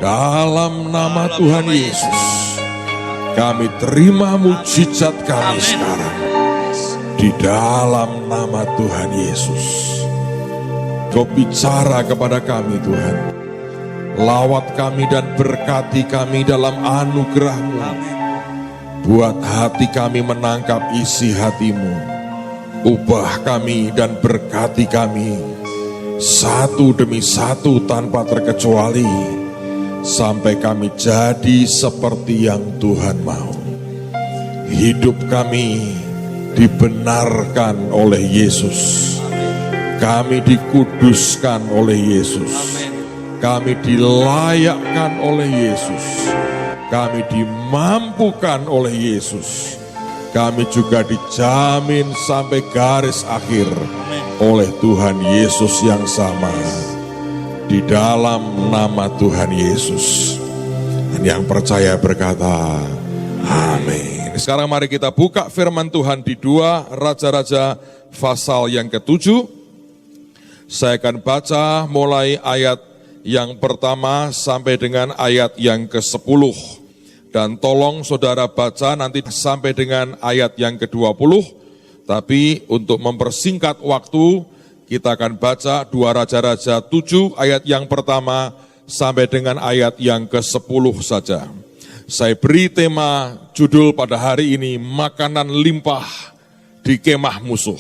Dalam nama Tuhan Yesus, kami terima mujizat kami sekarang. Di dalam nama Tuhan Yesus, Kau bicara kepada kami Tuhan. Lawat kami dan berkati kami dalam anugerah-Mu. Buat hati kami menangkap isi hati-Mu. Ubah kami dan berkati kami satu demi satu tanpa terkecuali. Sampai kami jadi seperti yang Tuhan mau. Hidup kami dibenarkan oleh Yesus. Kami dikuduskan oleh Yesus. Kami dilayakkan oleh Yesus. Kami dimampukan oleh Yesus. Kami juga dijamin sampai garis akhir oleh Tuhan Yesus yang sama. Di dalam nama Tuhan Yesus. Dan yang percaya berkata, amin. Sekarang mari kita buka firman Tuhan di 2 Raja-Raja pasal yang ke-7. Saya akan baca mulai ayat yang pertama sampai dengan ayat yang ke-10. Dan tolong saudara baca nanti sampai dengan ayat yang ke-20. Tapi untuk mempersingkat waktu, kita akan baca 2 Raja-Raja 7 ayat yang pertama sampai dengan ayat yang ke-10 saja. Saya beri tema judul pada hari ini, makanan limpah di kemah musuh.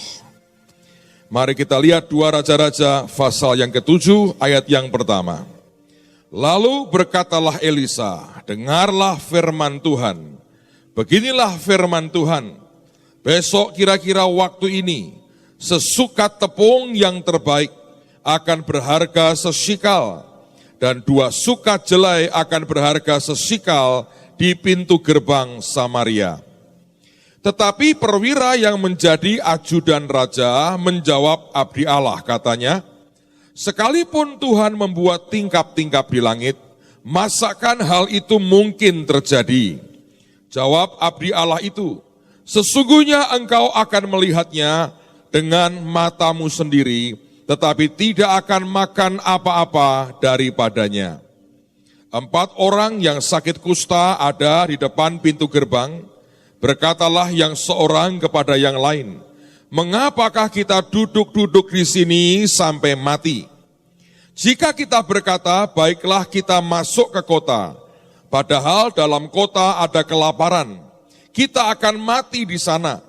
Mari kita lihat 2 Raja-Raja pasal yang ke-7 ayat yang pertama. Lalu berkatalah Elisa, dengarlah firman Tuhan. Beginilah firman Tuhan, besok kira-kira waktu ini, sesukat tepung yang terbaik akan berharga sesikal, dan 2 sukat jelai akan berharga sesikal di pintu gerbang Samaria. Tetapi perwira yang menjadi ajudan raja menjawab abdi Allah, katanya, sekalipun Tuhan membuat tingkap-tingkap di langit, masakan hal itu mungkin terjadi? Jawab abdi Allah itu, sesungguhnya engkau akan melihatnya dengan matamu sendiri, tetapi tidak akan makan apa-apa daripadanya. 4 orang yang sakit kusta ada di depan pintu gerbang. Berkatalah yang seorang kepada yang lain, mengapakah kita duduk-duduk di sini sampai mati? Jika kita berkata, baiklah kita masuk ke kota, padahal dalam kota ada kelaparan, kita akan mati di sana.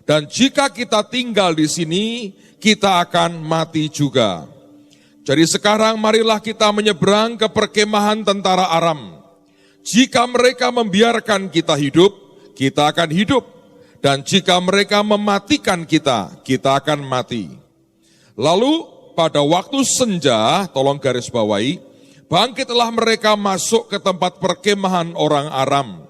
Dan jika kita tinggal di sini, kita akan mati juga. Jadi sekarang marilah kita menyeberang ke perkemahan tentara Aram. Jika mereka membiarkan kita hidup, kita akan hidup. Dan jika mereka mematikan kita, kita akan mati. Lalu pada waktu senja, tolong garis bawahi, bangkitlah mereka masuk ke tempat perkemahan orang Aram.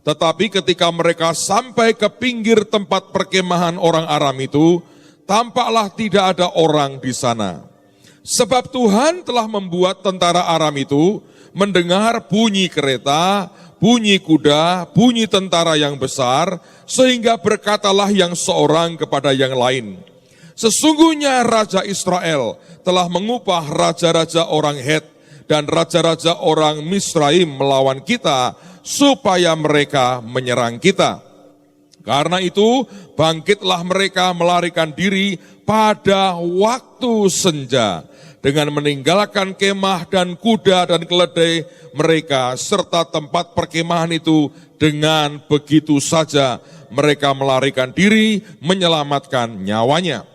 Tetapi ketika mereka sampai ke pinggir tempat perkemahan orang Aram itu, tampaklah tidak ada orang di sana. Sebab Tuhan telah membuat tentara Aram itu mendengar bunyi kereta, bunyi kuda, bunyi tentara yang besar, sehingga berkatalah yang seorang kepada yang lain, sesungguhnya Raja Israel telah mengupah raja-raja orang Het dan raja-raja orang Misraim melawan kita, supaya mereka menyerang kita. Karena itu, bangkitlah mereka melarikan diri pada waktu senja, dengan meninggalkan kemah dan kuda dan keledai mereka, serta tempat perkemahan itu. Dengan begitu saja mereka melarikan diri, menyelamatkan nyawanya.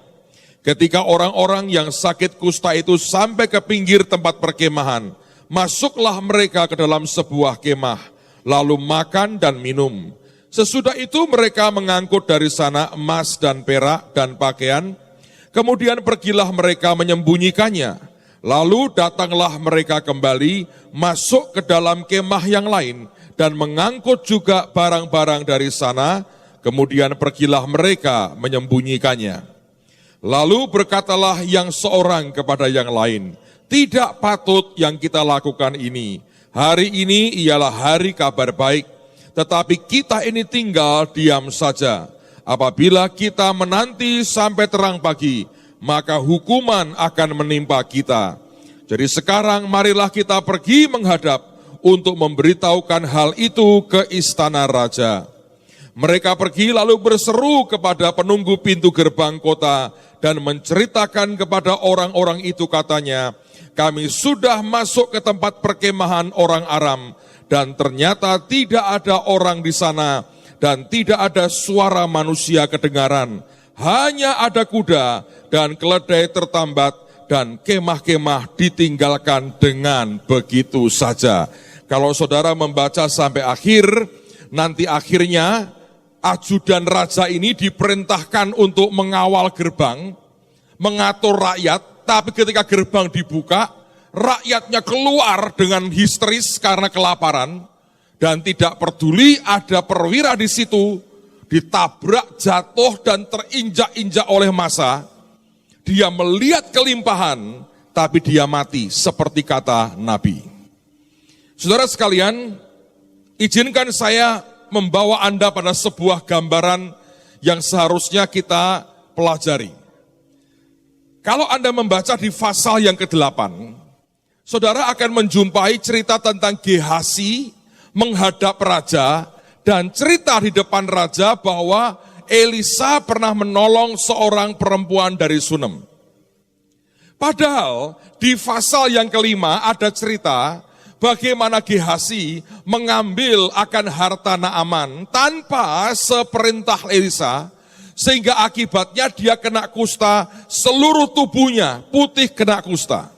Ketika orang-orang yang sakit kusta itu sampai ke pinggir tempat perkemahan, masuklah mereka ke dalam sebuah kemah, lalu makan dan minum. Sesudah itu mereka mengangkut dari sana emas dan perak dan pakaian. Kemudian pergilah mereka menyembunyikannya. Lalu datanglah mereka kembali masuk ke dalam kemah yang lain dan mengangkut juga barang-barang dari sana. Kemudian pergilah mereka menyembunyikannya. Lalu berkatalah yang seorang kepada yang lain, tidak patut yang kita lakukan ini. Hari ini ialah hari kabar baik, tetapi kita ini tinggal diam saja. Apabila kita menanti sampai terang pagi, maka hukuman akan menimpa kita. Jadi sekarang marilah kita pergi menghadap untuk memberitahukan hal itu ke istana raja. Mereka pergi lalu berseru kepada penunggu pintu gerbang kota dan menceritakan kepada orang-orang itu, katanya, kami sudah masuk ke tempat perkemahan orang Aram dan ternyata tidak ada orang di sana dan tidak ada suara manusia kedengaran. Hanya ada kuda dan keledai tertambat dan kemah-kemah ditinggalkan dengan begitu saja. Kalau saudara membaca sampai akhir, nanti akhirnya ajudan raja ini diperintahkan untuk mengawal gerbang, mengatur rakyat, tapi ketika gerbang dibuka, rakyatnya keluar dengan histeris karena kelaparan, dan tidak peduli ada perwira di situ, ditabrak, jatuh, dan terinjak-injak oleh massa. Dia melihat kelimpahan, tapi dia mati, seperti kata Nabi. Saudara sekalian, izinkan saya membawa Anda pada sebuah gambaran yang seharusnya kita pelajari. Kalau Anda membaca di pasal yang ke-8, saudara akan menjumpai cerita tentang Gehazi menghadap raja, dan cerita di depan raja bahwa Elisa pernah menolong seorang perempuan dari Sunem. Padahal di pasal yang kelima ada cerita bagaimana Gehazi mengambil akan harta Naaman tanpa seperintah Elisa, sehingga akibatnya dia kena kusta, seluruh tubuhnya putih kena kusta.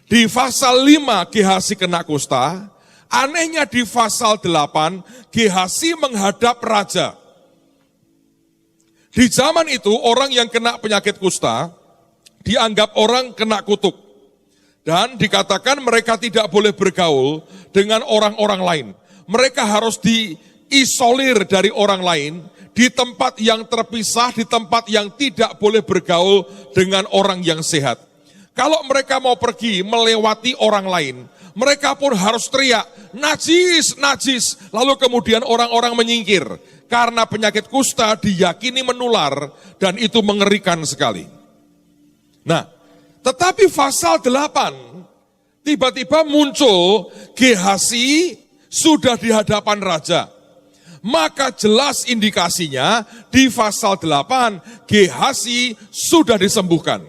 Di pasal 5 Gehazi kena kusta, anehnya di pasal 8 Gehazi menghadap raja. Di zaman itu orang yang kena penyakit kusta dianggap orang kena kutuk. Dan dikatakan mereka tidak boleh bergaul dengan orang-orang lain. Mereka harus diisolir dari orang lain, di tempat yang terpisah, di tempat yang tidak boleh bergaul dengan orang yang sehat. Kalau mereka mau pergi melewati orang lain, mereka pun harus teriak, najis, najis. Lalu kemudian orang-orang menyingkir, karena penyakit kusta diyakini menular, dan itu mengerikan sekali. Nah, tetapi pasal 8, tiba-tiba muncul Gehazi sudah di hadapan raja. Maka jelas indikasinya di pasal 8, Gehazi sudah disembuhkan.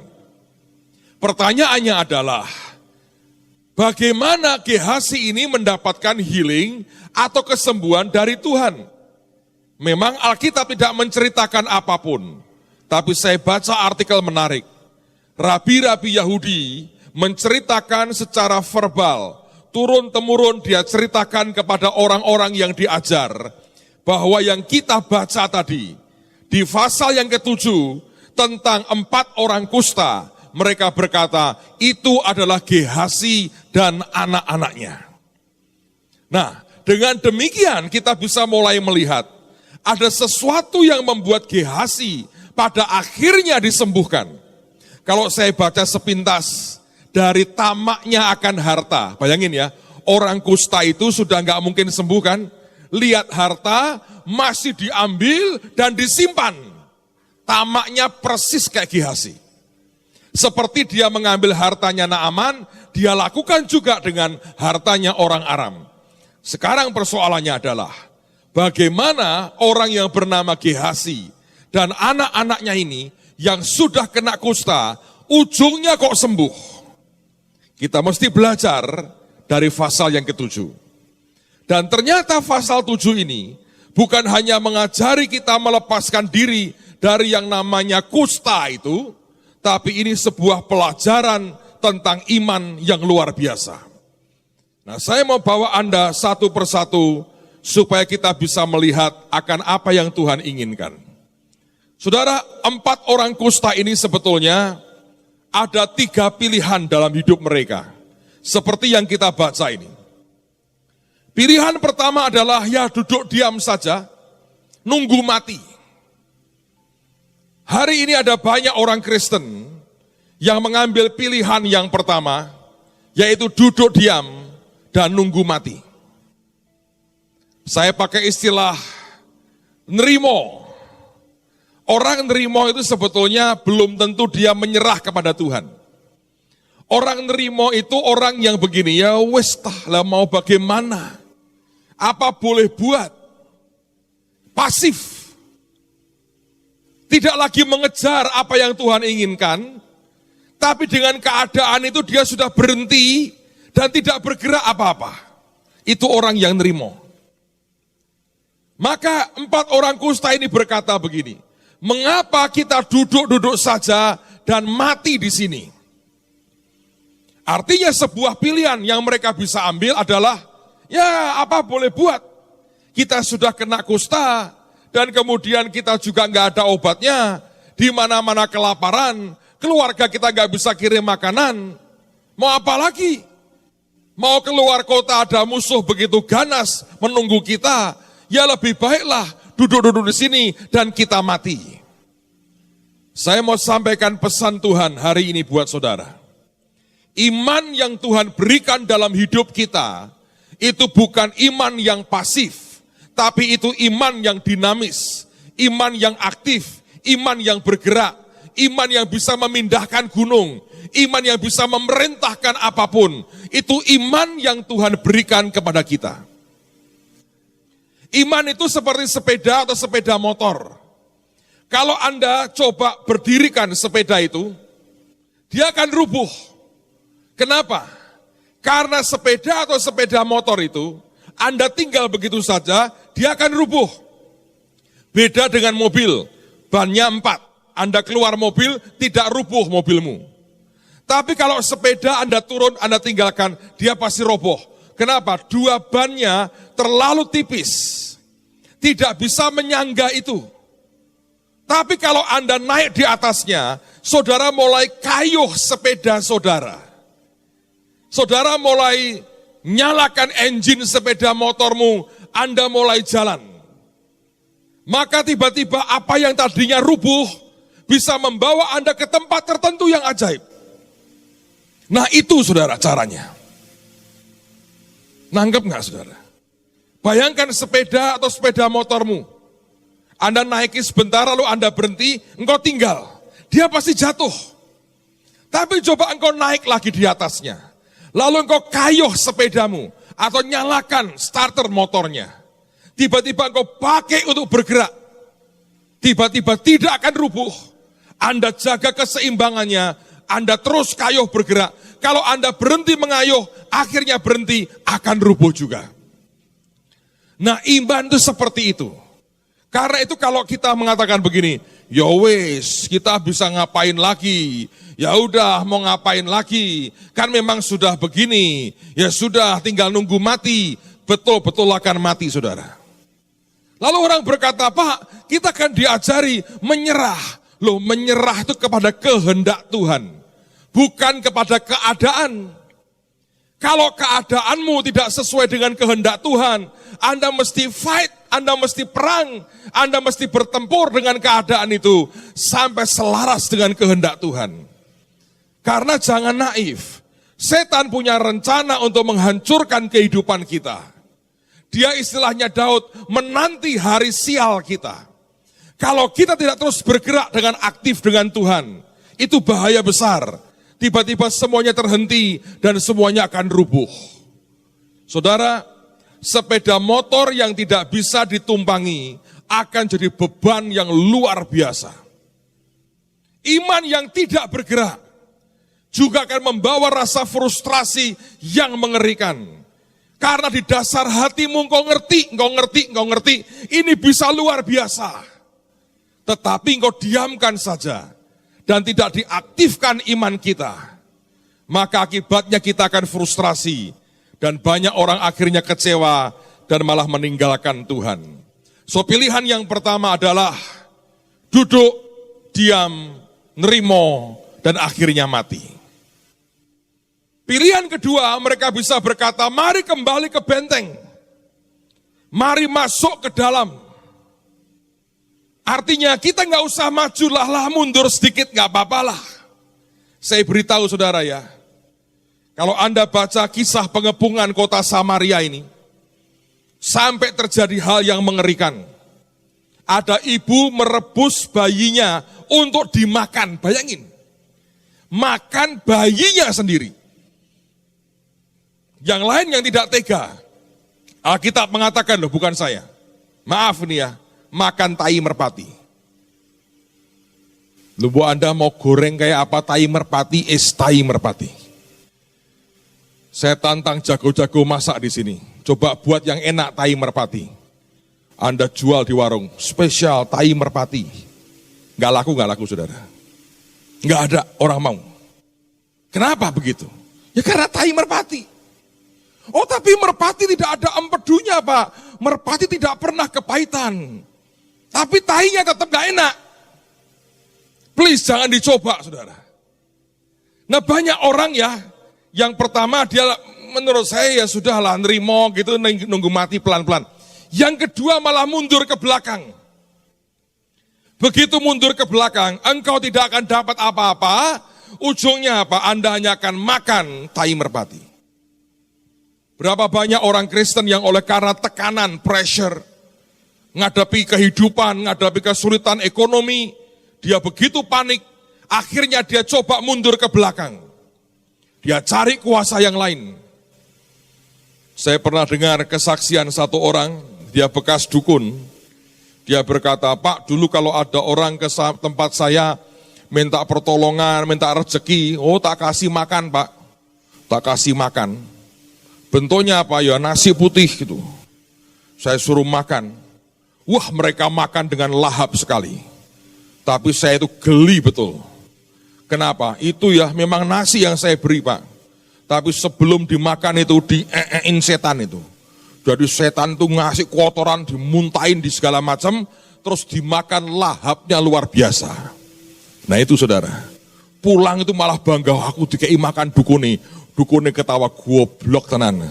Pertanyaannya adalah, bagaimana Gehazi ini mendapatkan healing atau kesembuhan dari Tuhan? Memang Alkitab tidak menceritakan apapun, tapi saya baca artikel menarik. Rabi-rabi Yahudi menceritakan secara verbal, turun-temurun dia ceritakan kepada orang-orang yang diajar, bahwa yang kita baca tadi, di pasal yang ke-7, tentang 4 orang kusta, mereka berkata, itu adalah Gehazi dan anak-anaknya. Nah, dengan demikian kita bisa mulai melihat, ada sesuatu yang membuat Gehazi pada akhirnya disembuhkan. Kalau saya baca sepintas, dari tamaknya akan harta, bayangin ya, orang kusta itu sudah nggak mungkin sembuh kan? Lihat harta, masih diambil dan disimpan. Tamaknya persis kayak Gehazi. Seperti dia mengambil hartanya Naaman, dia lakukan juga dengan hartanya orang Aram. Sekarang persoalannya adalah, bagaimana orang yang bernama Gehazi dan anak-anaknya ini yang sudah kena kusta, ujungnya kok sembuh? Kita mesti belajar dari pasal yang ke-7. Dan ternyata pasal 7 ini bukan hanya mengajari kita melepaskan diri dari yang namanya kusta itu, tapi ini sebuah pelajaran tentang iman yang luar biasa. Nah, saya mau bawa Anda satu persatu supaya kita bisa melihat akan apa yang Tuhan inginkan. Saudara, 4 orang kusta ini sebetulnya ada 3 pilihan dalam hidup mereka. Seperti yang kita baca ini. Pilihan pertama adalah ya duduk diam saja, nunggu mati. Hari ini ada banyak orang Kristen yang mengambil pilihan yang pertama, yaitu duduk diam dan nunggu mati. Saya pakai istilah nerimo. Orang nerimo itu sebetulnya belum tentu dia menyerah kepada Tuhan. Orang nerimo itu orang yang begini, ya wes lah mau bagaimana? Apa boleh buat? Pasif. Tidak lagi mengejar apa yang Tuhan inginkan, tapi dengan keadaan itu dia sudah berhenti dan tidak bergerak apa-apa. Itu orang yang nerimo. Maka 4 orang kusta ini berkata begini, mengapa kita duduk-duduk saja dan mati di sini? Artinya sebuah pilihan yang mereka bisa ambil adalah, ya apa boleh buat. Kita sudah kena kusta, dan kemudian kita juga nggak ada obatnya, di mana-mana kelaparan, keluarga kita nggak bisa kirim makanan. Mau apa lagi? Mau keluar kota ada musuh begitu ganas menunggu kita, ya lebih baiklah duduk-duduk di sini dan kita mati. Saya mau sampaikan pesan Tuhan hari ini buat saudara. Iman yang Tuhan berikan dalam hidup kita, itu bukan iman yang pasif, tapi itu iman yang dinamis, iman yang aktif, iman yang bergerak, iman yang bisa memindahkan gunung, iman yang bisa memerintahkan apapun. Itu iman yang Tuhan berikan kepada kita. Iman itu seperti sepeda atau sepeda motor. Kalau Anda coba berdirikan sepeda itu, dia akan rubuh. Kenapa? Karena sepeda atau sepeda motor itu, Anda tinggal begitu saja, dia akan rubuh. Beda dengan mobil, bannya 4. Anda keluar mobil, tidak rubuh mobilmu. Tapi kalau sepeda Anda turun, Anda tinggalkan, dia pasti roboh. Kenapa? 2 bannya terlalu tipis. Tidak bisa menyangga itu. Tapi kalau Anda naik di atasnya, saudara mulai kayuh sepeda saudara. Saudara mulai nyalakan engine sepeda motormu, Anda mulai jalan. Maka tiba-tiba apa yang tadinya rubuh, bisa membawa Anda ke tempat tertentu yang ajaib. Nah itu saudara caranya. Nanggep nggak saudara? Bayangkan sepeda atau sepeda motormu. Anda naiki sebentar lalu Anda berhenti, engkau tinggal. Dia pasti jatuh. Tapi coba engkau naik lagi di atasnya. Lalu engkau kayuh sepedamu atau nyalakan starter motornya. Tiba-tiba engkau pakai untuk bergerak. Tiba-tiba tidak akan rubuh. Anda jaga keseimbangannya, Anda terus kayuh bergerak. Kalau Anda berhenti mengayuh, akhirnya berhenti, akan rubuh juga. Nah iman itu seperti itu. Karena itu kalau kita mengatakan begini, ya wes kita bisa ngapain lagi, ya udah mau ngapain lagi, kan memang sudah begini, ya sudah tinggal nunggu mati, betul-betul akan mati saudara. Lalu orang berkata, Pak kita kan diajari menyerah, loh menyerah itu kepada kehendak Tuhan, bukan kepada keadaan. Kalau keadaanmu tidak sesuai dengan kehendak Tuhan, Anda mesti fight, Anda mesti perang, Anda mesti bertempur dengan keadaan itu sampai selaras dengan kehendak Tuhan. Karena jangan naif, setan punya rencana untuk menghancurkan kehidupan kita. Dia istilahnya Daud, menanti hari sial kita. Kalau kita tidak terus bergerak dengan aktif dengan Tuhan, itu bahaya besar. Tiba-tiba semuanya terhenti dan semuanya akan rubuh. Saudara, sepeda motor yang tidak bisa ditumpangi akan jadi beban yang luar biasa. Iman yang tidak bergerak juga akan membawa rasa frustrasi yang mengerikan. Karena di dasar hatimu engkau ngerti, ini bisa luar biasa. Tetapi engkau diamkan saja dan tidak diaktifkan iman kita, maka akibatnya kita akan frustrasi dan banyak orang akhirnya kecewa dan malah meninggalkan Tuhan. So pilihan yang pertama adalah duduk, diam, nerimo, dan akhirnya mati. Pilihan kedua, mereka bisa berkata, mari kembali ke benteng, mari masuk ke dalam. Artinya kita nggak usah maju lah mundur sedikit nggak apa-apalah. Saya beritahu saudara ya, kalau Anda baca kisah pengepungan kota Samaria ini, sampai terjadi hal yang mengerikan. Ada ibu merebus bayinya untuk dimakan, bayangin. makan bayinya sendiri. Yang lain yang tidak tega. Alkitab mengatakan loh, bukan saya. Maaf nih ya, makan tai merpati. Lu Anda mau goreng kayak apa tai merpati, tai merpati. Saya tantang jago-jago masak di sini. Coba buat yang enak tai merpati. Anda jual di warung, spesial tai merpati. Nggak laku saudara. Nggak ada orang mau. Kenapa begitu? Ya karena tai merpati. Oh tapi merpati tidak ada empedunya Pak. Merpati tidak pernah kepahitan. Tapi tainya tetap gak enak. Please jangan dicoba saudara. Nah banyak orang ya, yang pertama dia menurut saya ya sudahlah nerimo gitu, nunggu mati pelan-pelan. Yang kedua malah mundur ke belakang. Begitu mundur ke belakang, engkau tidak akan dapat apa-apa. Ujungnya apa? Anda hanya akan makan tai merpati. Berapa banyak orang Kristen yang oleh karena tekanan, pressure, menghadapi kehidupan, menghadapi kesulitan ekonomi, dia begitu panik, akhirnya dia coba mundur ke belakang. Dia cari kuasa yang lain. Saya pernah dengar kesaksian satu orang, dia bekas dukun. Dia berkata, Pak dulu kalau ada orang ke tempat saya, minta pertolongan, minta rezeki, oh tak kasih makan Pak, tak kasih makan. Bentuknya apa ya, nasi putih gitu. Saya suruh makan. Wah mereka makan dengan lahap sekali. Tapi saya itu geli betul. Kenapa? Itu ya memang nasi yang saya beri Pak. Tapi sebelum dimakan itu diein setan itu. Jadi setan itu ngasih kotoran, dimuntahin di segala macam. Terus dimakan lahapnya luar biasa. Nah itu saudara. Pulang itu malah bangga, aku dikei makan dukune. Dukune ketawa goblok tenan.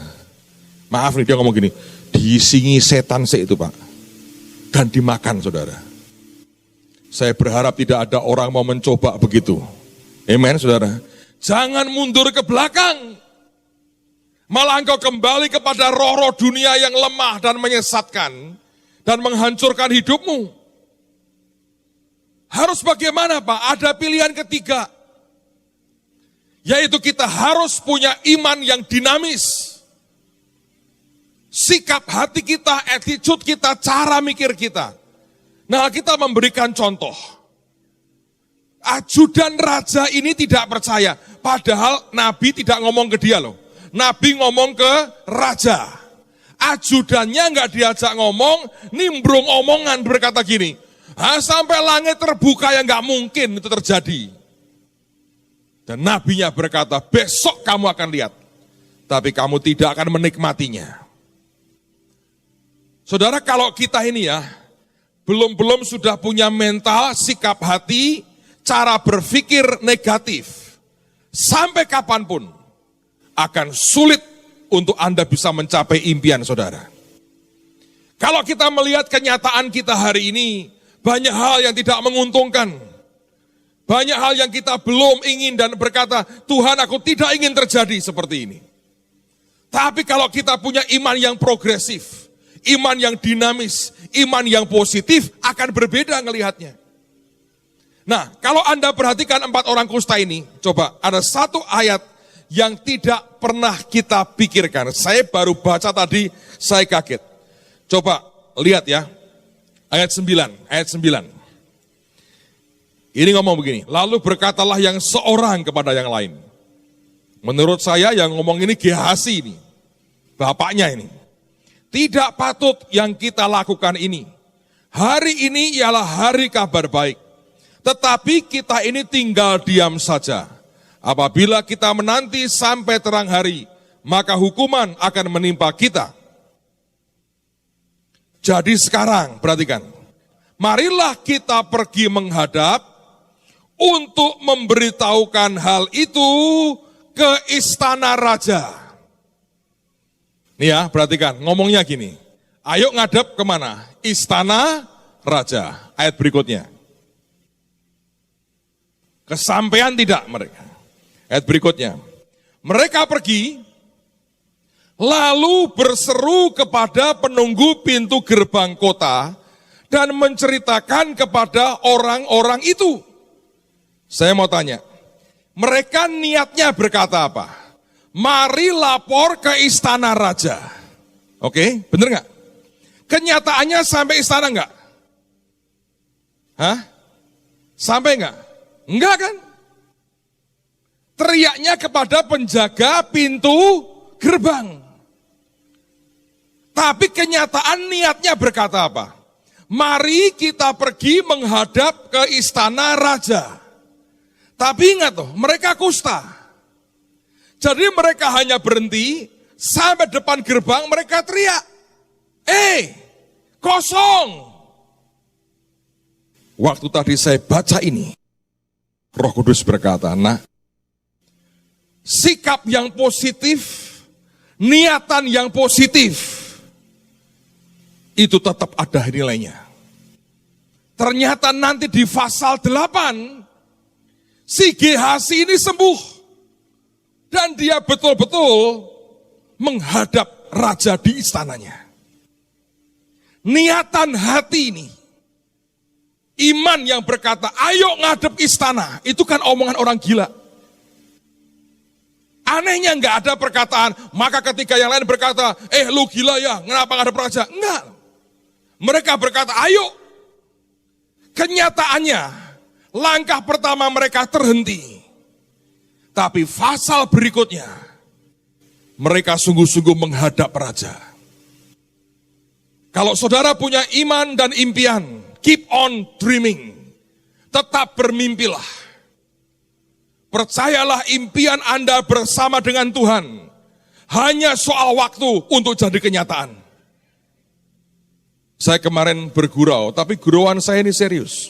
Maaf nih dia ngomong gini, disingi setan sih itu Pak. Dan dimakan saudara. Saya berharap tidak ada orang mau mencoba begitu. Amen saudara. Jangan mundur ke belakang. Malah engkau kembali kepada roh-roh dunia yang lemah dan menyesatkan. Dan menghancurkan hidupmu. Harus bagaimana Pak? Ada pilihan ketiga. Yaitu kita harus punya iman yang dinamis. Sikap hati kita, attitude kita, cara mikir kita. Nah kita memberikan contoh. Ajudan raja ini tidak percaya. Padahal Nabi tidak ngomong ke dia loh. Nabi ngomong ke raja. Ajudannya nggak diajak ngomong, nimbrung omongan berkata gini. Sampai langit terbuka yang nggak mungkin itu terjadi. Dan nabinya berkata, besok kamu akan lihat. Tapi kamu tidak akan menikmatinya. Saudara kalau kita ini ya, belum sudah punya mental, sikap hati, cara berpikir negatif. Sampai kapanpun akan sulit untuk Anda bisa mencapai impian saudara. Kalau kita melihat kenyataan kita hari ini, banyak hal yang tidak menguntungkan. Banyak hal yang kita belum ingin dan berkata, Tuhan aku tidak ingin terjadi seperti ini. Tapi kalau kita punya iman yang progresif, iman yang dinamis, iman yang positif, akan berbeda ngelihatnya. Nah, kalau Anda perhatikan 4 orang kusta ini, coba ada satu ayat yang tidak pernah kita pikirkan. Saya baru baca tadi, saya kaget. Coba lihat ya, ayat 9. Ini ngomong begini, lalu berkatalah yang seorang kepada yang lain. Menurut saya yang ngomong ini Gehazi ini, bapaknya ini. Tidak patut yang kita lakukan ini. Hari ini ialah hari kabar baik. Tetapi kita ini tinggal diam saja. Apabila kita menanti sampai terang hari, maka hukuman akan menimpa kita. Jadi sekarang, perhatikan. Marilah kita pergi menghadap untuk memberitahukan hal itu ke istana raja. Nih ya, perhatikan, ngomongnya gini. Ayo ngadap kemana? Istana raja. Ayat berikutnya. Kesampaian tidak mereka. Ayat berikutnya. Mereka pergi, lalu berseru kepada penunggu pintu gerbang kota, dan menceritakan kepada orang-orang itu. Saya mau tanya, Mereka niatnya berkata apa? Mari lapor ke istana raja. Oke, bener nggak? Kenyataannya sampai istana nggak? Hah? Sampai nggak? Enggak kan? Teriaknya kepada penjaga pintu gerbang. Tapi kenyataan niatnya berkata apa? Mari kita pergi menghadap ke istana raja. Tapi ingat tuh, mereka kusta. Jadi mereka hanya berhenti, sampai depan gerbang mereka teriak. Kosong. Waktu tadi saya baca ini, Roh Kudus berkata, nah, sikap yang positif, niatan yang positif, itu tetap ada nilainya. Ternyata nanti di pasal 8, si Gehazi ini sembuh. Dan dia betul-betul menghadap raja di istananya. Niatan hati ini, iman yang berkata, ayo ngadep istana, itu kan omongan orang gila. Anehnya nggak ada perkataan, maka ketika yang lain berkata, lu gila ya, kenapa ngadep raja? Enggak. Mereka berkata, ayo. Kenyataannya, langkah pertama mereka terhenti. Tapi pasal berikutnya, mereka sungguh-sungguh menghadap raja. Kalau saudara punya iman dan impian, keep on dreaming. Tetap bermimpilah. Percayalah impian Anda bersama dengan Tuhan. Hanya soal waktu untuk jadi kenyataan. Saya kemarin bergurau, tapi gurauan saya ini serius.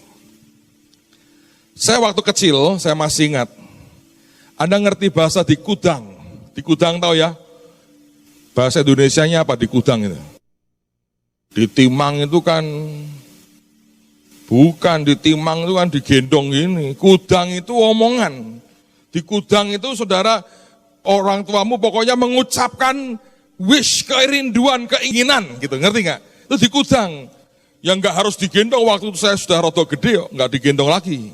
Saya waktu kecil, saya masih ingat. Anda ngerti bahasa dikudang? Dikudang tahu ya? Bahasa Indonesianya apa dikudang itu? Ditimang itu kan, bukan ditimang itu kan digendong gini. Kudang itu omongan. Di kudang itu saudara, orang tuamu pokoknya mengucapkan wish, kerinduan, keinginan gitu, ngerti nggak? Itu di kudang. Yang nggak harus digendong, waktu itu saya sudah rada gede, nggak digendong lagi.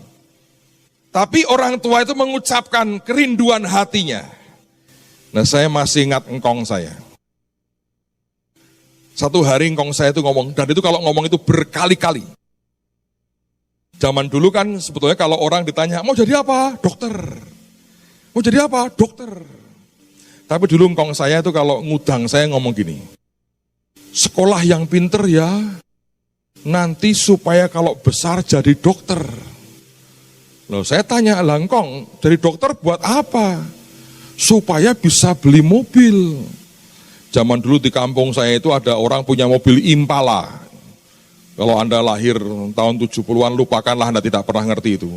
Tapi orang tua itu mengucapkan kerinduan hatinya. Nah, saya masih ingat engkong saya. Satu hari engkong saya itu ngomong, dan itu kalau ngomong itu berkali-kali. Zaman dulu kan sebetulnya kalau orang ditanya, mau jadi apa? Dokter. Mau jadi apa? Dokter. Tapi dulu engkong saya itu kalau ngudang saya ngomong gini, sekolah yang pinter ya, nanti supaya kalau besar jadi dokter. Loh, saya tanya, langkong, jadi dokter buat apa? Supaya bisa beli mobil. Zaman dulu di kampung saya itu ada orang punya mobil Impala. Kalau Anda lahir tahun 70-an, lupakanlah, Anda tidak pernah ngerti itu.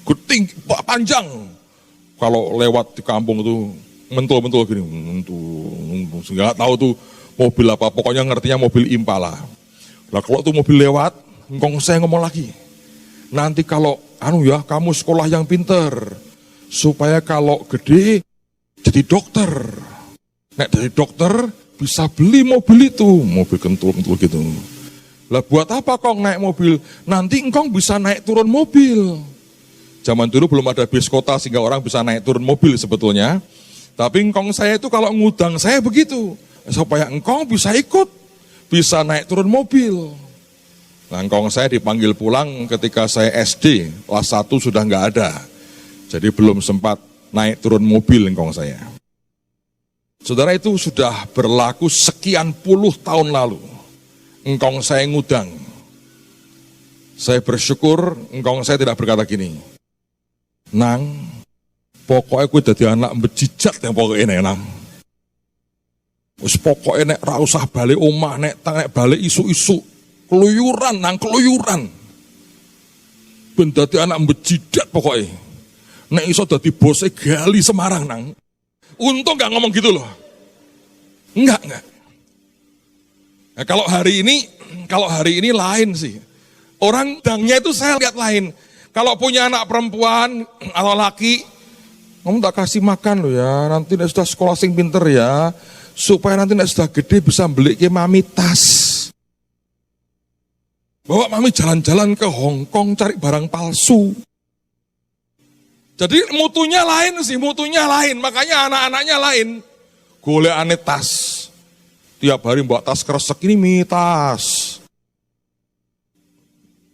Guting, panjang. Kalau lewat di kampung itu, mentul-mentul gini. Nggak tahu tuh mobil apa, pokoknya ngertinya mobil Impala. Lah kalau tuh mobil lewat, engkong saya ngomong lagi. Nanti kalau kamu sekolah yang pinter, supaya kalau gede jadi dokter. Nek dari dokter bisa beli mobil itu, mobil kentul-kentul gitu. Lah buat apa kong naik mobil? Nanti engkong bisa naik turun mobil. Zaman dulu belum ada bis kota sehingga orang bisa naik turun mobil sebetulnya. Tapi engkong saya itu kalau ngudang saya begitu, supaya engkong bisa ikut, bisa naik turun mobil. Nah, engkong saya dipanggil pulang ketika saya SD, kelas 1 sudah nggak ada. Jadi belum sempat naik turun mobil engkong saya. Saudara, itu sudah berlaku sekian puluh tahun lalu. Engkong saya ngudang. Saya bersyukur engkong saya tidak berkata gini, Nang, pokoknya aku jadi anak bejijat yang pokoknya nang. Wis pokoknya nek ra usah balik omah, nek balik isu-isu. Keluyuran, nang keluyuran. Ben dadi anak bejidat pokoknya. Nek iso dadi bose Gali Semarang nang. Untung gak ngomong gitu loh. Enggak. Nah, kalau hari ini lain sih. Orang dangnya itu saya lihat lain. Kalau punya anak perempuan atau laki, kamu tak kasih makan loh ya. Nanti nek sudah sekolah sing pinter ya. Supaya nanti nek sudah gede bisa beli ke mami tas. Bawa mami jalan-jalan ke Hong Kong cari barang palsu. Jadi mutunya lain sih, mutunya lain. Makanya anak-anaknya lain. Golekane tas. Tiap hari bawa tas kresek ini tas.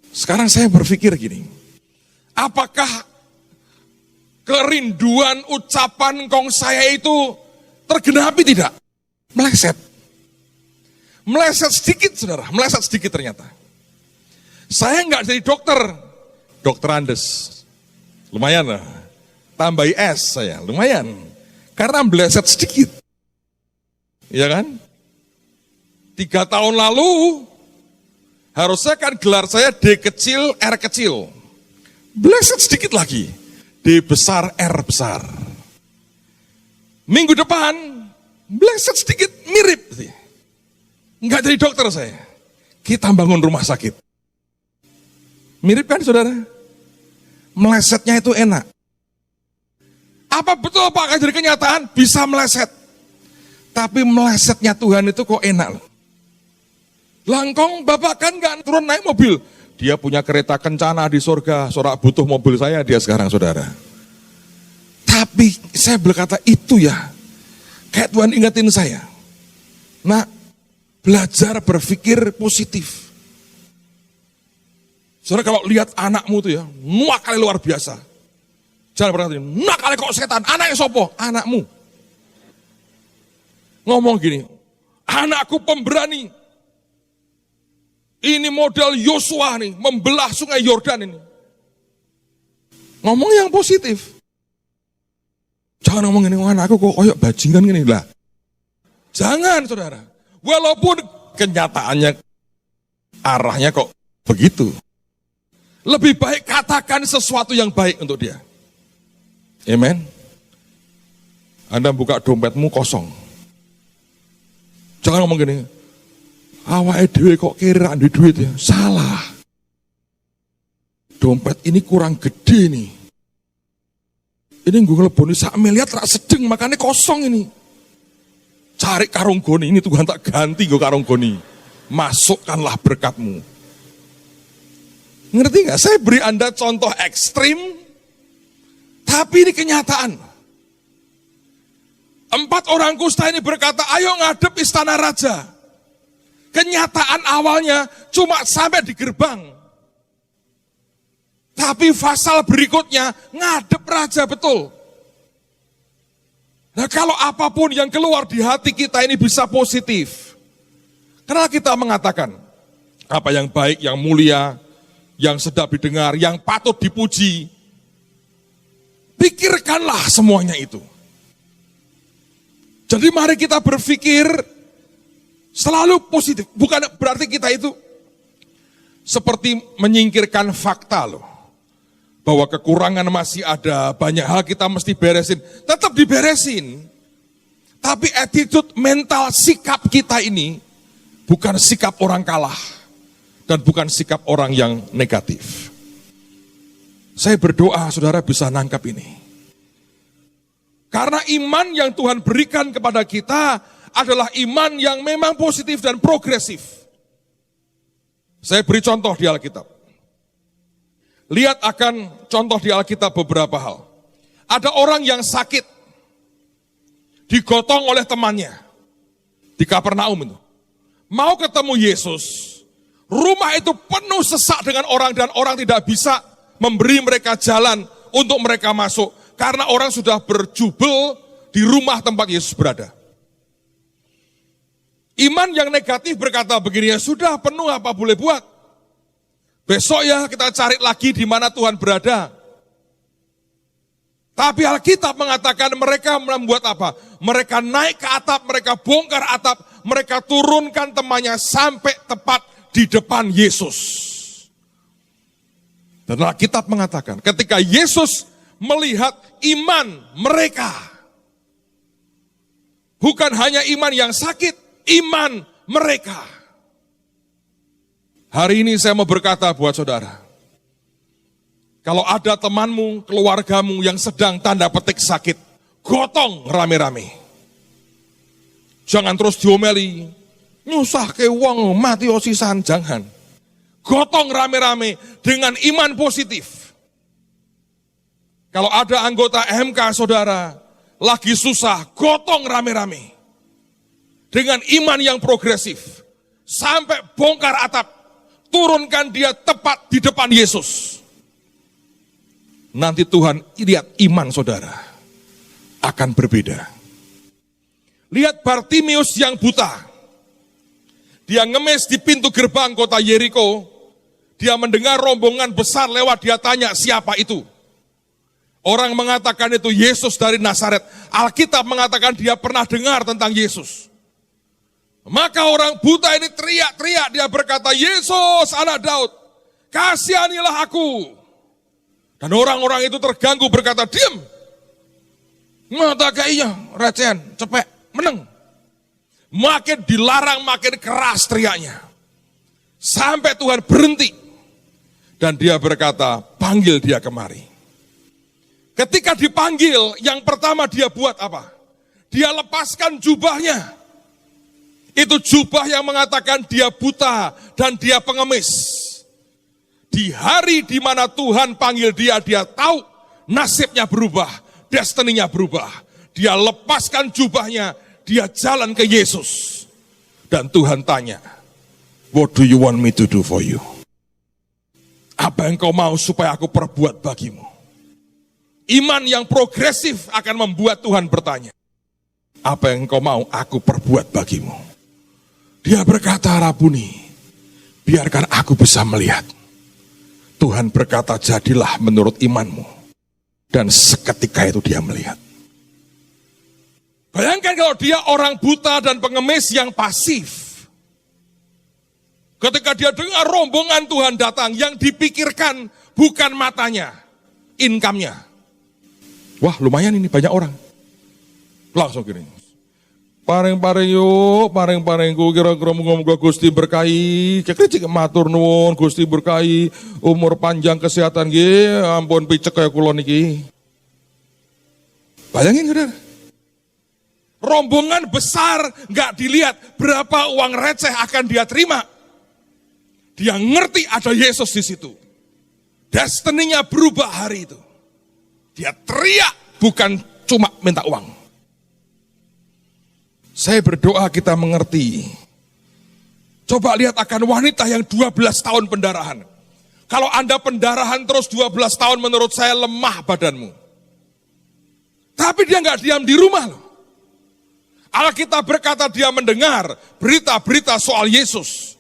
Sekarang saya berpikir gini. Apakah kerinduan ucapan kong saya itu tergenapi tidak? Meleset. Meleset sedikit saudara, meleset sedikit ternyata. Saya enggak jadi dokter. Dokter Andes. Lumayan lah. Tambahi S saya, lumayan. Karena meleset sedikit. Iya kan? 3 tahun lalu, harusnya kan gelar saya D kecil, R kecil. Meleset sedikit lagi. D besar, R besar. Minggu depan, meleset sedikit mirip. Enggak jadi dokter saya. Kita bangun rumah sakit. Mirip kan saudara? Melesetnya itu enak. Apa betul Pak akan jadi kenyataan? Bisa meleset. Tapi melesetnya Tuhan itu kok enak loh. Langkong Bapak kan gak turun naik mobil. Dia punya kereta kencana di surga. Saudara butuh mobil saya dia sekarang saudara. Tapi saya berkata itu ya. Kayak Tuhan ingetin saya. Nah, belajar berpikir positif. Saudara kalau lihat anakmu tuh ya, nakal luar biasa. Jangan pernah tanya, nakal kok setan, anaknya sopo? Anakmu. Ngomong gini, anakku pemberani. Ini model Yosua nih, membelah sungai Yordan ini. Ngomong yang positif. Jangan ngomong gini, anakku kok koyok bajingan gini lah. Jangan saudara. Walaupun kenyataannya arahnya kok begitu. Lebih baik katakan sesuatu yang baik untuk dia. Amen. Anda buka dompetmu kosong. Jangan ngomong gini, awake dhewe kok kira di duit ya. Salah. Dompet ini kurang gede nih. Ini gue ngeleboni 1 miliar tak sedeng, makanya kosong ini. Cari karung goni, ini Tuhan tak ganti gue karung goni. Masukkanlah berkatmu. Ngerti gak? Saya beri Anda contoh ekstrim, tapi ini kenyataan. 4 orang kusta ini berkata, ayo ngadep istana raja. Kenyataan awalnya cuma sampai di gerbang. Tapi pasal berikutnya ngadep raja betul. Nah kalau apapun yang keluar di hati kita ini bisa positif. Karena kita mengatakan, apa yang baik, yang mulia, yang sedap didengar, yang patut dipuji. Pikirkanlah semuanya itu. Jadi mari kita berpikir selalu positif. Bukan berarti kita itu seperti menyingkirkan fakta loh. Bahwa kekurangan masih ada, banyak hal kita mesti beresin. Tetap diberesin. Tapi attitude mental sikap kita ini bukan sikap orang kalah. Dan bukan sikap orang yang negatif. Saya berdoa saudara bisa nangkap ini. Karena iman yang Tuhan berikan kepada kita adalah iman yang memang positif dan progresif. Saya beri contoh di Alkitab. Lihat akan contoh di Alkitab beberapa hal. Ada orang yang sakit, digotong oleh temannya di Kapernaum itu. Mau ketemu Yesus, rumah itu penuh sesak dengan orang dan orang tidak bisa memberi mereka jalan untuk mereka masuk. Karena orang sudah berjubel di rumah tempat Yesus berada. Iman yang negatif berkata begini, ya sudah penuh apa boleh buat. Besok ya kita cari lagi di mana Tuhan berada. Tapi Alkitab mengatakan mereka membuat apa? Mereka naik ke atap, mereka bongkar atap, mereka turunkan temannya sampai tepat di depan Yesus. Dan Alkitab mengatakan ketika Yesus melihat iman mereka, bukan hanya iman yang sakit, iman mereka. Hari ini saya mau berkata buat saudara, kalau ada temanmu, keluargamu yang sedang tanda petik sakit, gotong rame-rame. Jangan terus diomeli, nyusah ke wong mati osisan, jangan. Gotong rame-rame dengan iman positif. Kalau ada anggota MK saudara, lagi susah, gotong rame-rame. Dengan iman yang progresif, sampai bongkar atap, turunkan dia tepat di depan Yesus. Nanti Tuhan lihat iman saudara akan berbeda. Lihat Bartimius yang buta. Dia ngemis di pintu gerbang kota Yeriko. Dia mendengar rombongan besar lewat, dia tanya siapa itu. Orang mengatakan itu Yesus dari Nazaret. Alkitab mengatakan dia pernah dengar tentang Yesus. Maka orang buta ini teriak-teriak, dia berkata, Yesus anak Daud, kasihanilah aku. Dan orang-orang itu terganggu berkata, diam. Mata kayaknya, recehan, cepet, meneng. Makin dilarang, makin keras teriaknya. Sampai Tuhan berhenti. Dan dia berkata, panggil dia kemari. Ketika dipanggil, yang pertama dia buat apa? Dia lepaskan jubahnya. Itu jubah yang mengatakan dia buta dan dia pengemis. Di hari di mana Tuhan panggil dia tahu nasibnya berubah, destininya berubah. Dia lepaskan jubahnya, dia jalan ke Yesus. Dan Tuhan tanya, what do you want me to do for you? Apa yang kau mau supaya aku perbuat bagimu? Iman yang progresif akan membuat Tuhan bertanya, apa yang kau mau aku perbuat bagimu? Dia berkata, Rabuni, biarkan aku bisa melihat. Tuhan berkata, jadilah menurut imanmu. Dan seketika itu dia melihat. Bayangkan kalau dia orang buta dan pengemis yang pasif. Ketika dia dengar rombongan Tuhan datang, yang dipikirkan bukan matanya, income-nya. Wah lumayan ini banyak orang. Langsung gini. Paring-paring yuk, paring-paringku kira-kira moga-moga Gusti berkahi. Cek matur nuwun Gusti berkahi, umur panjang kesehatan nggih, ampun picek kaya kula niki. Bayangin Saudara. Rombongan besar enggak dilihat berapa uang receh akan dia terima. Dia ngerti ada Yesus di situ. Destininya berubah hari itu. Dia teriak, bukan cuma minta uang. Saya berdoa kita mengerti. Coba lihat akan wanita yang 12 tahun pendarahan. Kalau Anda pendarahan terus 12 tahun, menurut saya lemah badanmu. Tapi dia nggak diam di rumah loh. Alkitab berkata dia mendengar berita-berita soal Yesus.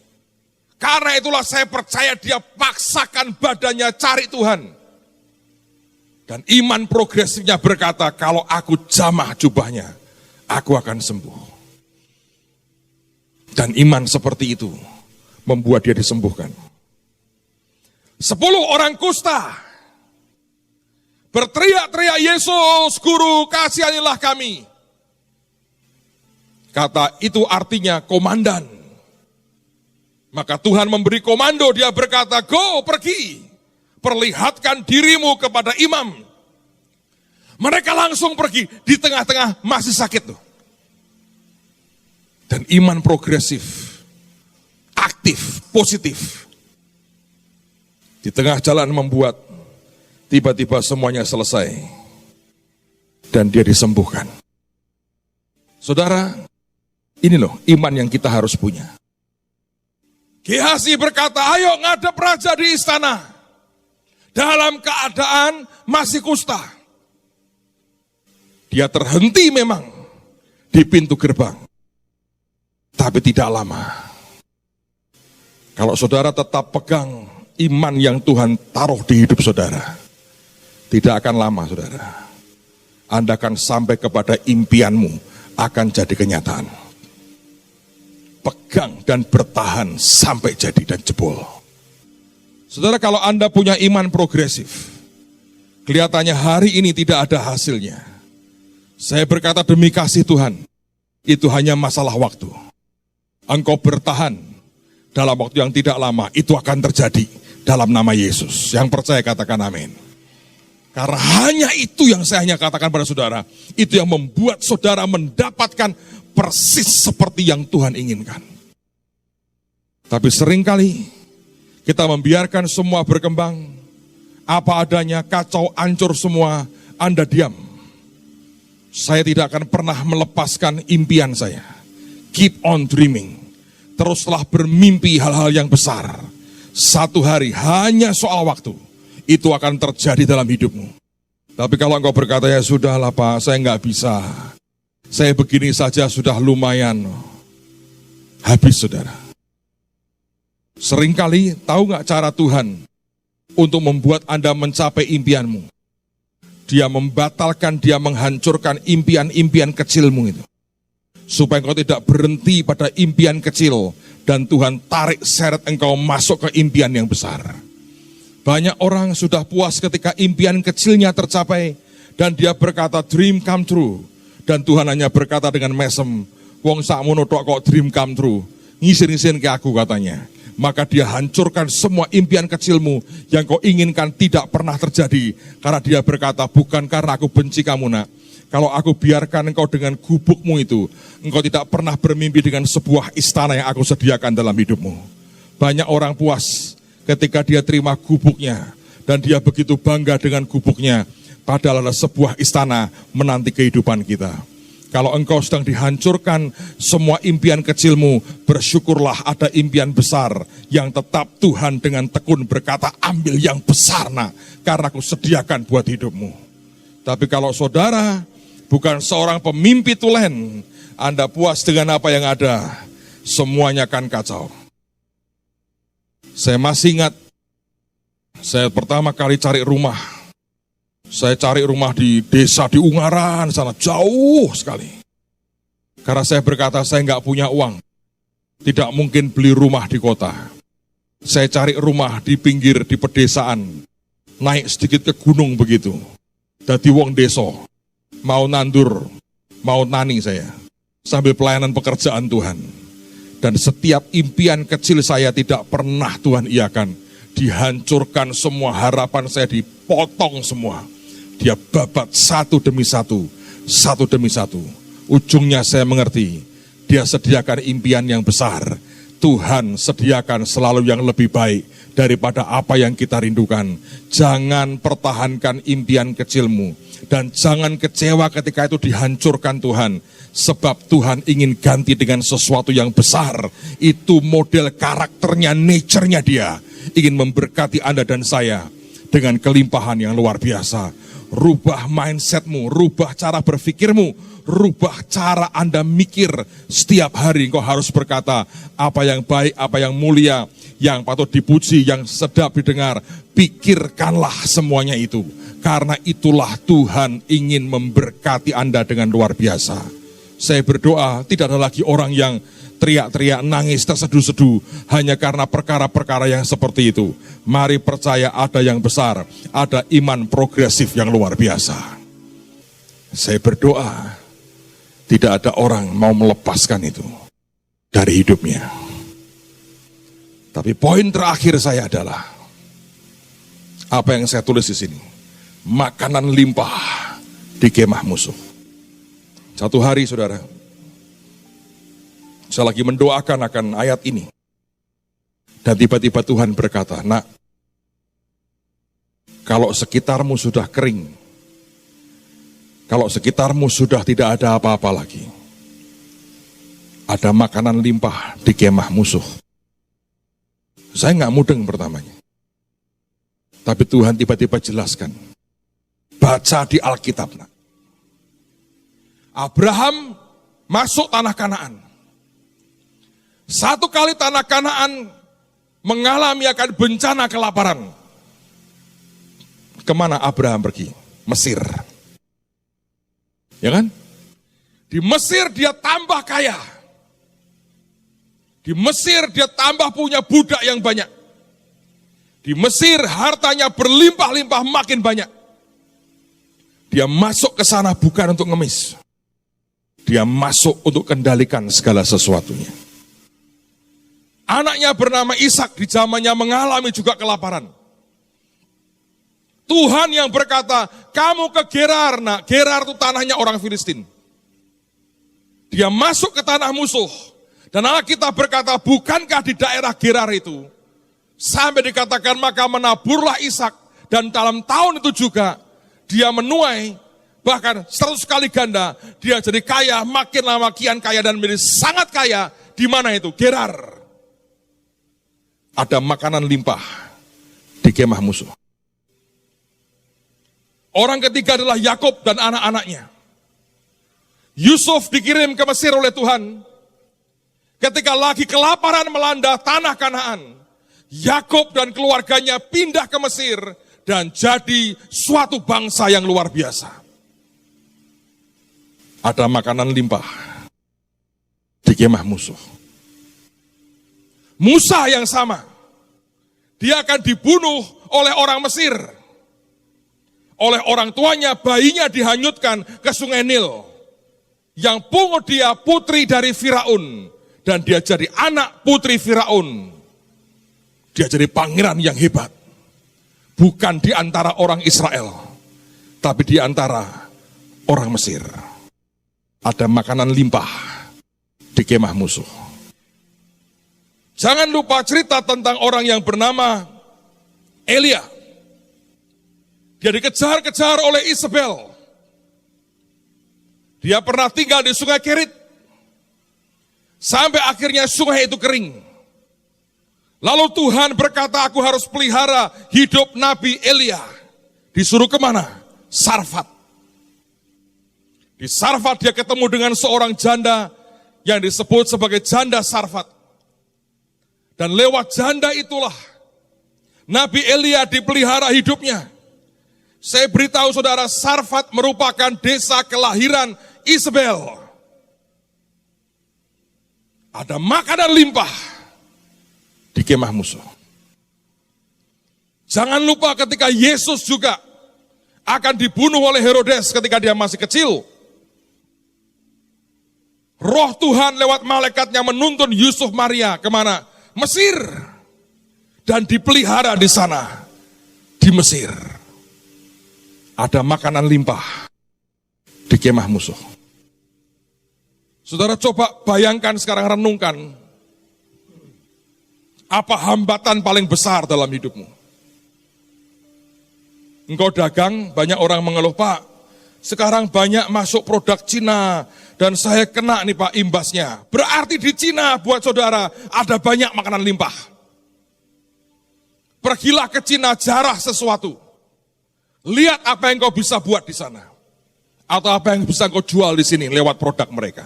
Karena itulah saya percaya dia paksakan badannya cari Tuhan. Dan iman progresifnya berkata, kalau aku jamah jubahnya, aku akan sembuh. Dan iman seperti itu membuat dia disembuhkan. 10 orang kusta berteriak-teriak, Yesus, Guru, kasihanilah kami. Kata itu artinya komandan. Maka Tuhan memberi komando, dia berkata, go, pergi. Perlihatkan dirimu kepada imam. Mereka langsung pergi, di tengah-tengah masih sakit tuh. Dan iman progresif, aktif, positif. Di tengah jalan membuat tiba-tiba semuanya selesai. Dan dia disembuhkan. Saudara, ini loh iman yang kita harus punya. Gehazi berkata, ayo ngadep raja di istana. Dalam keadaan masih kusta. Dia terhenti memang di pintu gerbang. Tapi tidak lama. Kalau saudara tetap pegang iman yang Tuhan taruh di hidup saudara, tidak akan lama saudara. Anda akan sampai kepada impianmu akan jadi kenyataan. Pegang dan bertahan sampai jadi dan jebol. Saudara, kalau Anda punya iman progresif, kelihatannya hari ini tidak ada hasilnya. Saya berkata demi kasih Tuhan, itu hanya masalah waktu. Engkau bertahan dalam waktu yang tidak lama, itu akan terjadi dalam nama Yesus. Yang percaya katakan amin. Karena hanya itu yang saya hanya katakan pada saudara, itu yang membuat saudara mendapatkan persis seperti yang Tuhan inginkan. Tapi seringkali kita membiarkan semua berkembang, apa adanya, kacau, hancur semua, Anda diam. Saya tidak akan pernah melepaskan impian saya. Keep on dreaming. Teruslah bermimpi hal-hal yang besar. Satu hari, hanya soal waktu, itu akan terjadi dalam hidupmu. Tapi kalau engkau berkata, ya sudahlah Pak, saya nggak bisa. Saya begini saja sudah lumayan. Habis saudara. Seringkali tahu nggak cara Tuhan untuk membuat Anda mencapai impianmu? Dia membatalkan, dia menghancurkan impian-impian kecilmu itu. Supaya engkau tidak berhenti pada impian kecil. Dan Tuhan tarik seret engkau masuk ke impian yang besar. Banyak orang sudah puas ketika impian kecilnya tercapai. Dan dia berkata, dream come true. Dan Tuhan hanya berkata dengan mesem, wong sakmono tok kok dream come true. Ngisir-ngisir ke aku katanya. Maka dia hancurkan semua impian kecilmu yang kau inginkan tidak pernah terjadi. Karena dia berkata, bukan karena aku benci kamu nak. Kalau aku biarkan engkau dengan gubukmu itu, engkau tidak pernah bermimpi dengan sebuah istana yang aku sediakan dalam hidupmu. Banyak orang puas ketika dia terima gubuknya, dan dia begitu bangga dengan gubuknya, padahal ada sebuah istana menanti kehidupan kita. Kalau engkau sedang dihancurkan semua impian kecilmu, bersyukurlah ada impian besar yang tetap Tuhan dengan tekun berkata, ambil yang besar nak, karena aku sediakan buat hidupmu. Tapi kalau saudara bukan seorang pemimpi tulen, Anda puas dengan apa yang ada, semuanya akan kacau. Saya masih ingat, saya pertama kali cari rumah. Saya cari rumah di desa di Ungaran, sana jauh sekali. Karena saya berkata, saya nggak punya uang. Tidak mungkin beli rumah di kota. Saya cari rumah di pinggir, di pedesaan. Naik sedikit ke gunung begitu. Dadi wong deso. Mau nandur, mau nani saya. Sambil pelayanan pekerjaan Tuhan. Dan setiap impian kecil saya tidak pernah Tuhan iakan. Dihancurkan semua harapan saya, dipotong semua. Dia babat satu demi satu demi satu. Ujungnya saya mengerti, dia sediakan impian yang besar. Tuhan sediakan selalu yang lebih baik daripada apa yang kita rindukan. Jangan pertahankan impian kecilmu. Dan jangan kecewa ketika itu dihancurkan Tuhan. Sebab Tuhan ingin ganti dengan sesuatu yang besar. Itu model karakternya, nature-nya dia. Ingin memberkati Anda dan saya dengan kelimpahan yang luar biasa. Rubah mindsetmu, rubah cara berpikirmu, rubah cara Anda mikir. Setiap hari engkau harus berkata, apa yang baik, apa yang mulia, yang patut dipuji, yang sedap didengar. Pikirkanlah semuanya itu. Karena itulah Tuhan ingin memberkati Anda dengan luar biasa. Saya berdoa tidak ada lagi orang yang teriak-teriak, nangis, terseduh-seduh hanya karena perkara-perkara yang seperti itu. Mari percaya ada yang besar, ada iman progresif yang luar biasa. Saya berdoa tidak ada orang mau melepaskan itu dari hidupnya. Tapi poin terakhir saya adalah apa yang saya tulis di sini. Makanan limpah di kemah musuh. Satu hari saudara, saya lagi mendoakan akan ayat ini. Dan tiba-tiba Tuhan berkata, nak, kalau sekitarmu sudah kering, kalau sekitarmu sudah tidak ada apa-apa lagi, ada makanan limpah di kemah musuh. Saya nggak mudeng pertamanya. Tapi Tuhan tiba-tiba jelaskan. Baca di Alkitab, nak. Abraham masuk tanah Kanaan. Satu kali tanah Kanaan mengalami akan bencana kelaparan. Kemana Abraham pergi? Mesir. Ya kan? Di Mesir dia tambah kaya. Di Mesir dia tambah punya budak yang banyak. Di Mesir hartanya berlimpah-limpah makin banyak. Dia masuk ke sana bukan untuk ngemis. Dia masuk untuk kendalikan segala sesuatunya. Anaknya bernama Ishak di zamannya mengalami juga kelaparan. Tuhan yang berkata, kamu ke Gerar, nak. Gerar itu tanahnya orang Filistin. Dia masuk ke tanah musuh. Dan Alkitab berkata, bukankah di daerah Gerar itu, sampai dikatakan maka menaburlah Ishak Dan dalam tahun itu juga dia menuai bahkan 100 kali ganda. Dia jadi kaya, makin lama kian kaya dan menjadi sangat kaya. Di mana itu? Gerar. Ada makanan limpah di kemah musuh. Orang ketiga adalah Yakub dan anak-anaknya. Yusuf dikirim ke Mesir oleh Tuhan. Ketika lagi kelaparan melanda tanah Kanaan, Yakub dan keluarganya pindah ke Mesir dan jadi suatu bangsa yang luar biasa. Ada makanan limpah di kemah musuh. Musa yang sama, dia akan dibunuh oleh orang Mesir. Oleh orang tuanya, bayinya dihanyutkan ke sungai Nil. Yang pungut dia putri dari Firaun. Dan dia jadi anak putri Firaun. Dia jadi pangeran yang hebat. Bukan di antara orang Israel, tapi di antara orang Mesir. Ada makanan limpah di kemah musuh. Jangan lupa cerita tentang orang yang bernama Elia. Dia dikejar-kejar oleh Isabel. Dia pernah tinggal di sungai Kerit. Sampai akhirnya sungai itu kering. Lalu Tuhan berkata, aku harus pelihara hidup Nabi Elia. Disuruh kemana? Sarfat. Di Sarfat dia ketemu dengan seorang janda yang disebut sebagai janda Sarfat. Dan lewat janda itulah Nabi Elia dipelihara hidupnya. Saya beritahu saudara, Sarfat merupakan desa kelahiran Isabel. Ada makanan limpah di kemah musuh. Jangan lupa ketika Yesus juga akan dibunuh oleh Herodes ketika dia masih kecil. Roh Tuhan lewat malaikatnya menuntun Yusuf Maria kemana? Mesir. Dan dipelihara di sana, di Mesir. Ada makanan limpah di kemah musuh. Saudara coba bayangkan sekarang, renungkan. Apa hambatan paling besar dalam hidupmu? Engkau dagang, banyak orang mengeluh, Pak, sekarang banyak masuk produk Cina, dan saya kena nih Pak imbasnya. Berarti di Cina buat saudara ada banyak makanan limpah. Pergilah ke Cina, jarah sesuatu. Lihat apa yang kau bisa buat di sana. Atau apa yang bisa kau jual di sini lewat produk mereka.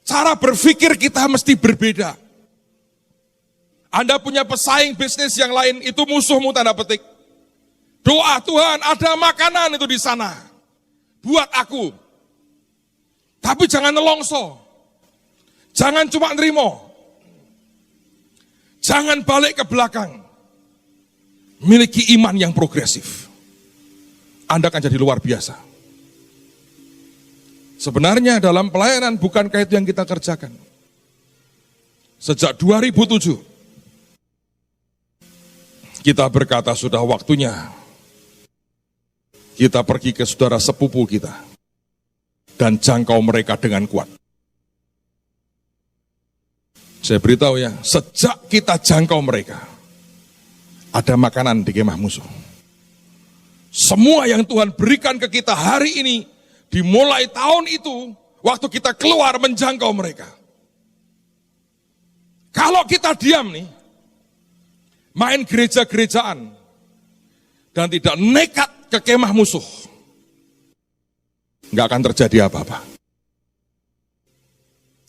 Cara berpikir kita mesti berbeda. Anda punya pesaing bisnis yang lain, itu musuhmu tanda petik. Doa, Tuhan ada makanan itu di sana. Buat aku. Tapi jangan nelongso. Jangan cuma nerimo. Jangan balik ke belakang. Miliki iman yang progresif. Anda akan jadi luar biasa. Sebenarnya dalam pelayanan bukankah itu yang kita kerjakan? Sejak 2007, kita berkata sudah waktunya kita pergi ke saudara sepupu kita dan jangkau mereka dengan kuat. Saya beritahu ya, sejak kita jangkau mereka, ada makanan di kemah musuh. Semua yang Tuhan berikan ke kita hari ini, dimulai tahun itu, waktu kita keluar menjangkau mereka. Kalau kita diam nih, main gereja-gerejaan, dan tidak nekat ke kemah musuh, nggak akan terjadi apa-apa.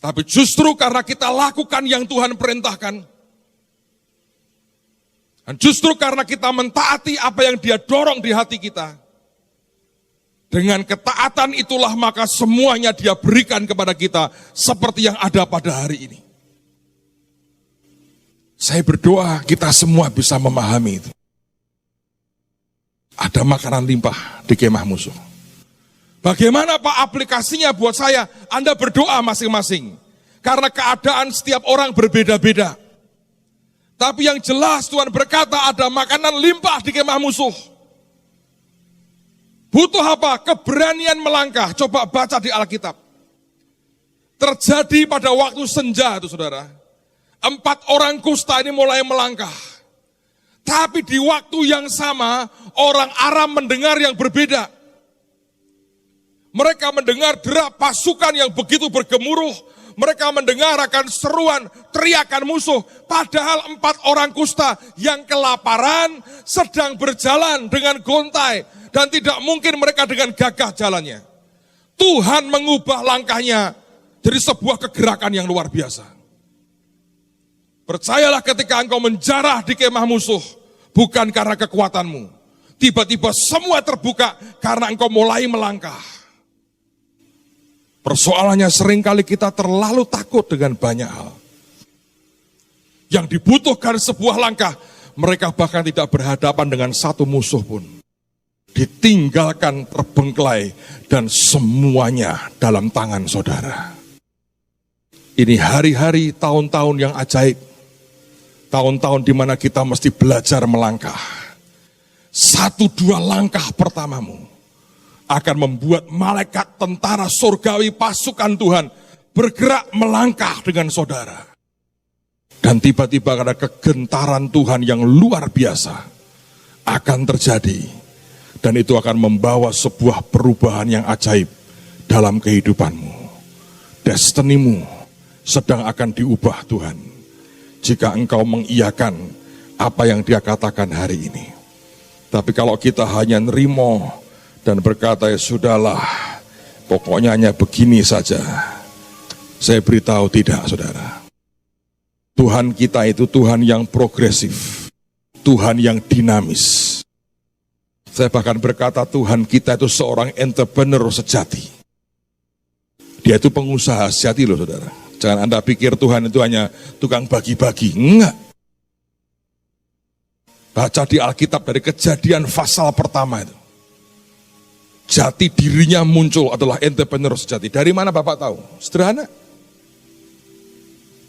Tapi justru karena kita lakukan yang Tuhan perintahkan, dan justru karena kita mentaati apa yang Dia dorong di hati kita, dengan ketaatan itulah maka semuanya Dia berikan kepada kita seperti yang ada pada hari ini. Saya berdoa kita semua bisa memahami itu. Ada makanan limpah di kemah musuh. Bagaimana Pak aplikasinya buat saya? Anda berdoa masing-masing. Karena keadaan setiap orang berbeda-beda. Tapi yang jelas Tuhan berkata ada makanan limpah di kemah musuh. Butuh apa? Keberanian melangkah. Coba baca di Alkitab. Terjadi pada waktu senja itu saudara. 4 orang kusta ini mulai melangkah. Tapi di waktu yang sama, orang Aram mendengar yang berbeda. Mereka mendengar derak pasukan yang begitu bergemuruh. Mereka mendengar akan seruan, teriakan musuh. Padahal 4 orang kusta yang kelaparan sedang berjalan dengan gontai. Dan tidak mungkin mereka dengan gagah jalannya. Tuhan mengubah langkahnya jadi sebuah kegerakan yang luar biasa. Percayalah ketika engkau menjarah di kemah musuh, bukan karena kekuatanmu. Tiba-tiba semua terbuka karena engkau mulai melangkah. Persoalannya seringkali kita terlalu takut dengan banyak hal. Yang dibutuhkan sebuah langkah, mereka bahkan tidak berhadapan dengan satu musuh pun. Ditinggalkan terbengkelai dan semuanya dalam tangan saudara. Ini hari-hari, tahun-tahun yang ajaib. Tahun-tahun di mana kita mesti belajar melangkah. 1-2 langkah pertamamu akan membuat malaikat tentara surgawi pasukan Tuhan bergerak melangkah dengan saudara. Dan tiba-tiba ada kegentaran Tuhan yang luar biasa akan terjadi. Dan itu akan membawa sebuah perubahan yang ajaib dalam kehidupanmu. Destinimu sedang akan diubah Tuhan. Jika engkau mengiyakan apa yang Dia katakan hari ini. Tapi kalau kita hanya nerimo dan berkata, ya sudahlah, pokoknya hanya begini saja. Saya beritahu tidak, saudara. Tuhan kita itu Tuhan yang progresif. Tuhan yang dinamis. Saya bahkan berkata Tuhan kita itu seorang entrepreneur sejati. Dia itu pengusaha sejati loh saudara. Jangan Anda pikir Tuhan itu hanya tukang bagi-bagi. Enggak. Baca di Alkitab dari Kejadian pasal pertama itu. Jati dirinya muncul adalah entrepreneur sejati. Dari mana Bapak tahu? Sederhana.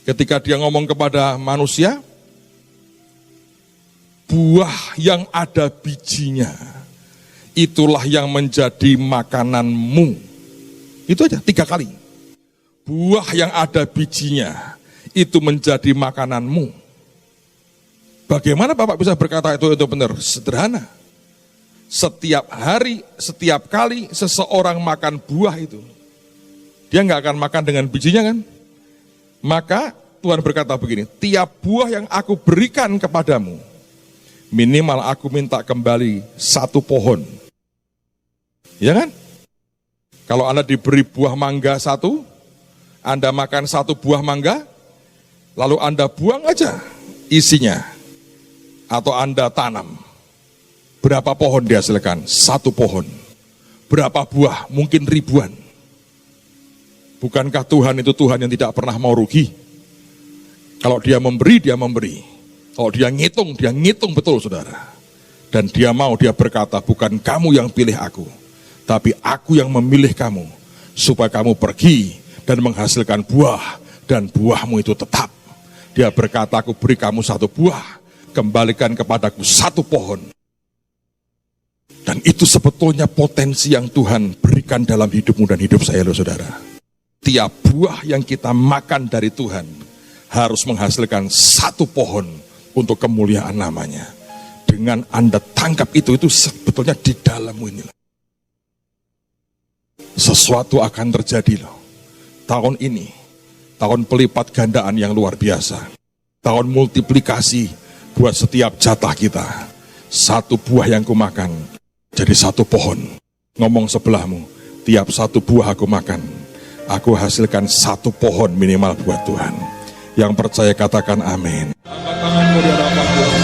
Ketika dia ngomong kepada manusia, buah yang ada bijinya, itulah yang menjadi makananmu. Itu aja 3 kali. Buah yang ada bijinya, itu menjadi makananmu. Bagaimana Bapak bisa berkata itu benar? Sederhana. Setiap hari, setiap kali seseorang makan buah itu, dia nggak akan makan dengan bijinya kan? Maka Tuhan berkata begini, tiap buah yang aku berikan kepadamu, minimal aku minta kembali 1 pohon. Ya kan? Kalau Anda diberi buah mangga 1, Anda makan 1 buah mangga, lalu Anda buang aja isinya. Atau Anda tanam. Berapa pohon dihasilkan? 1 pohon. Berapa buah? Mungkin ribuan. Bukankah Tuhan itu Tuhan yang tidak pernah mau rugi? Kalau Dia memberi, Dia memberi. Kalau Dia ngitung betul saudara. Dan Dia berkata, bukan kamu yang pilih aku, tapi aku yang memilih kamu, supaya kamu pergi dan menghasilkan buah, dan buahmu itu tetap. Dia berkata, aku beri kamu 1 buah, kembalikan kepadaku 1 pohon. Dan itu sebetulnya potensi yang Tuhan berikan dalam hidupmu dan hidup saya loh saudara. Tiap buah yang kita makan dari Tuhan harus menghasilkan 1 pohon untuk kemuliaan namanya. Dengan Anda tangkap itu sebetulnya di dalammu ini. Sesuatu akan terjadi loh. Tahun ini, tahun pelipat gandaan yang luar biasa. Tahun multiplikasi buat setiap jatah kita. 1 buah yang kumakan jadi 1 pohon. Ngomong sebelahmu, tiap 1 buah aku makan, aku hasilkan 1 pohon minimal buat Tuhan. Yang percaya katakan amin. Angkat tanganmu di hadapan Tuhan.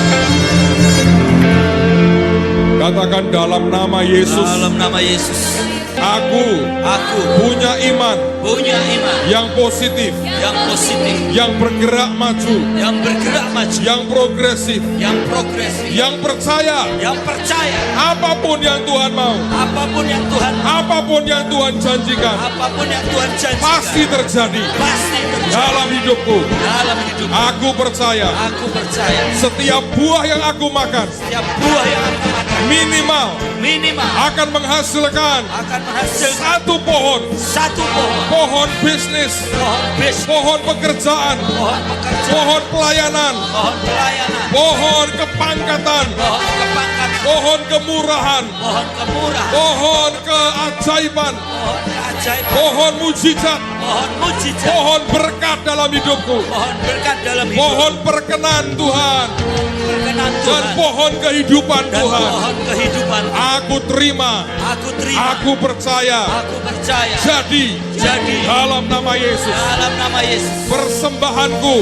Katakan dalam nama Yesus. Dalam nama Yesus. Aku punya iman yang positif, yang bergerak maju, yang progresif, yang percaya, apapun yang Tuhan mau, apapun yang Tuhan janjikan, pasti terjadi dalam hidupku. Aku percaya setiap buah yang aku makan minimal akan menghasilkan satu pohon bisnis, pohon pekerjaan, pohon pelayanan, pohon kepangkatan, pohon kemurahan, pohon keajaiban, pohon mujizat, pohon berkat dalam hidupku, pohon perkenan Tuhan, dan pohon kehidupan Tuhan. Aku terima, aku percaya. Jadi dalam nama Yesus, persembahanku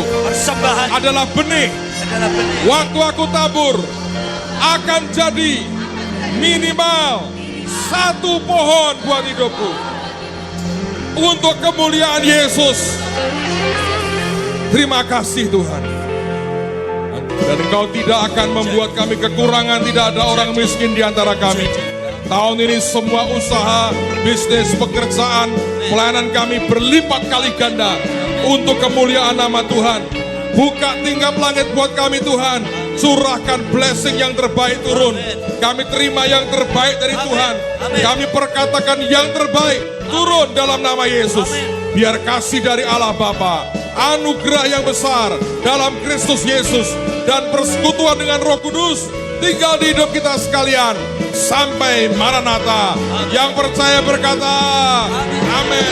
adalah benih. Waktu aku tabur akan jadi minimal satu pohon buat hidupku untuk kemuliaan Yesus. Terima kasih Tuhan. Dan Engkau tidak akan membuat kami kekurangan, tidak ada orang miskin di antara kami. Tahun ini semua usaha, bisnis, pekerjaan, pelayanan kami berlipat kali ganda untuk kemuliaan nama Tuhan. Buka tingkap langit buat kami Tuhan. Curahkan blessing yang terbaik turun. Kami terima yang terbaik dari Tuhan. Kami perkatakan yang terbaik turun dalam nama Yesus. Biar kasih dari Allah Bapa, anugerah yang besar dalam Kristus Yesus, dan persekutuan dengan Roh Kudus tinggal di hidup kita sekalian sampai Maranatha. Yang percaya berkata amin.